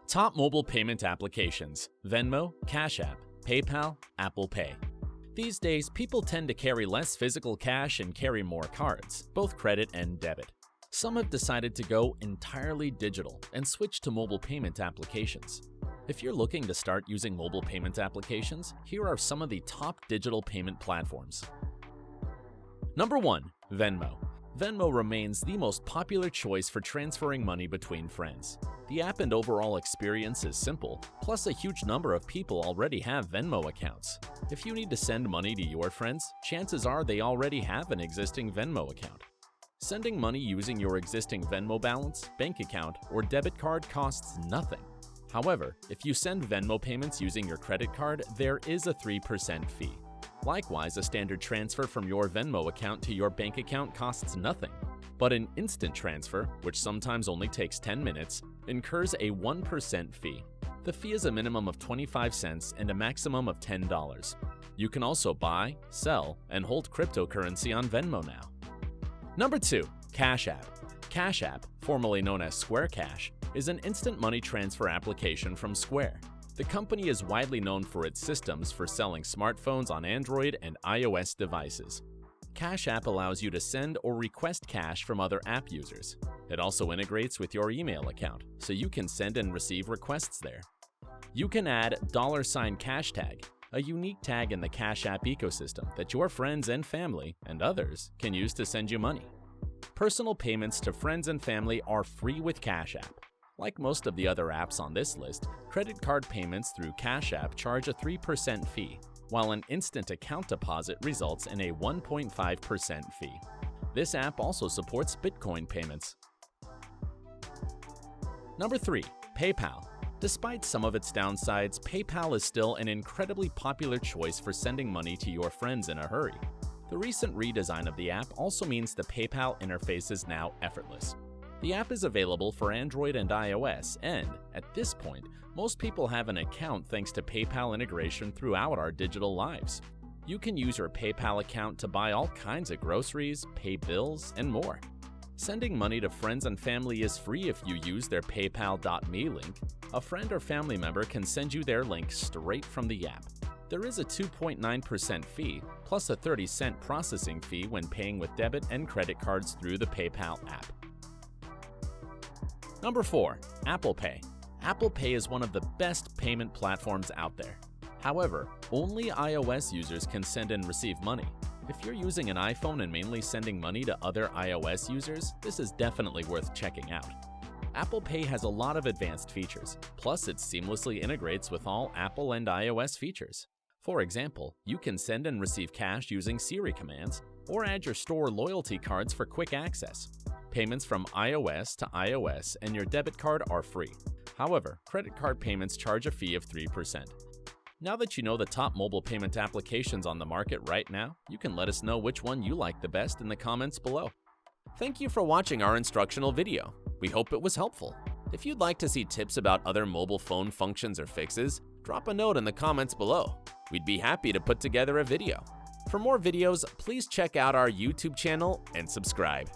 Top mobile payment applications: Venmo, Cash App, PayPal, Apple Pay. These days, people tend to carry less physical cash and carry more cards, both credit and debit. Some have decided to go entirely digital and switch to mobile payment applications. If you're looking to start using mobile payment applications, here are some of the top digital payment platforms. Number 1. Venmo. Venmo remains the most popular choice for transferring money between friends. The app and overall experience is simple, plus a huge number of people already have Venmo accounts. If you need to send money to your friends, chances are they already have an existing Venmo account. Sending money using your existing Venmo balance, bank account, or debit card costs nothing. However, if you send Venmo payments using your credit card, there is a 3% fee. Likewise, a standard transfer from your Venmo account to your bank account costs nothing. But an instant transfer, which sometimes only takes 10 minutes, incurs a 1% fee. The fee is a minimum of 25 cents and a maximum of $10. You can also buy, sell, and hold cryptocurrency on Venmo now. Number 2. Cash App. Cash App, formerly known as Square Cash, is an instant money transfer application from Square. The company is widely known for its systems for selling smartphones on Android and iOS devices. Cash App allows you to send or request cash from other app users. It also integrates with your email account, so you can send and receive requests there. You can add $cash tag, a unique tag in the Cash App ecosystem that your friends and family and others can use to send you money. Personal payments to friends and family are free with Cash App. Like most of the other apps on this list, credit card payments through Cash App charge a 3% fee, while an instant account deposit results in a 1.5% fee. This app also supports Bitcoin payments. Number 3. PayPal. Despite some of its downsides, PayPal is still an incredibly popular choice for sending money to your friends in a hurry. The recent redesign of the app also means the PayPal interface is now effortless. The app is available for Android and iOS, and, at this point, most people have an account thanks to PayPal integration throughout our digital lives. You can use your PayPal account to buy all kinds of groceries, pay bills, and more. Sending money to friends and family is free if you use their PayPal.me link. A friend or family member can send you their link straight from the app. There is a 2.9% fee, plus a 30-cent processing fee when paying with debit and credit cards through the PayPal app. Number 4. Apple Pay. Apple Pay is one of the best payment platforms out there. However, only iOS users can send and receive money. If you're using an iPhone and mainly sending money to other iOS users, this is definitely worth checking out. Apple Pay has a lot of advanced features, plus it seamlessly integrates with all Apple and iOS features. For example, you can send and receive cash using Siri commands, or add your store loyalty cards for quick access. Payments from iOS to iOS and your debit card are free. However, credit card payments charge a fee of 3%. Now that you know the top mobile payment applications on the market right now, you can let us know which one you like the best in the comments below. Thank you for watching our instructional video. We hope it was helpful. If you'd like to see tips about other mobile phone functions or fixes, drop a note in the comments below. We'd be happy to put together a video. For more videos, please check out our YouTube channel and subscribe.